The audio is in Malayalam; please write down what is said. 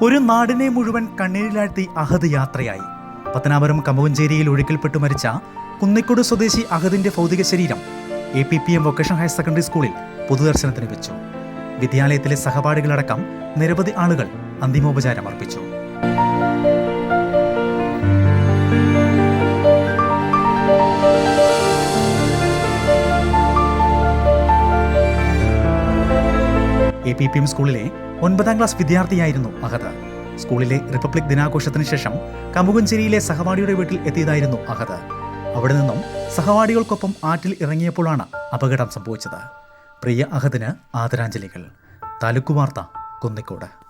ഒരു നാടിനെ മുഴുവൻ കണ്ണീരിലാഴ്ത്തി അഹദ് യാത്രയായി. പത്തനാപുരം കമുകഞ്ചേരിയിൽ ഒഴുക്കിൽപ്പെട്ടു മരിച്ച കുന്നിക്കോട് സ്വദേശി അഹദിന്റെ ഭൗതിക ശരീരം APPM വൊക്കേഷണൽ ഹയർ സെക്കൻഡറി സ്കൂളിൽ പൊതുദർശനത്തിന് വെച്ചു. വിദ്യാലയത്തിലെ സഹപാഠികളടക്കം നിരവധി ആളുകൾ അന്തിമോപചാരം അർപ്പിച്ചു. APPM സ്കൂളിലെ 9ാം ക്ലാസ് വിദ്യാർത്ഥിയായിരുന്നു അഹദ്. സ്കൂളിലെ റിപ്പബ്ലിക് ദിനാഘോഷത്തിന് ശേഷം കമുകഞ്ചേരിയിലെ സഹപാഠിയുടെ വീട്ടിൽ എത്തിയതായിരുന്നു അഹദ്. അവിടെ നിന്നും സഹപാഠികൾക്കൊപ്പം ആറ്റിൽ ഇറങ്ങിയപ്പോഴാണ് അപകടം സംഭവിച്ചത്. പ്രിയ അഹദിന് ആദരാഞ്ജലികൾ. താലൂക്ക് വാർത്ത, കുന്നിക്കോട്.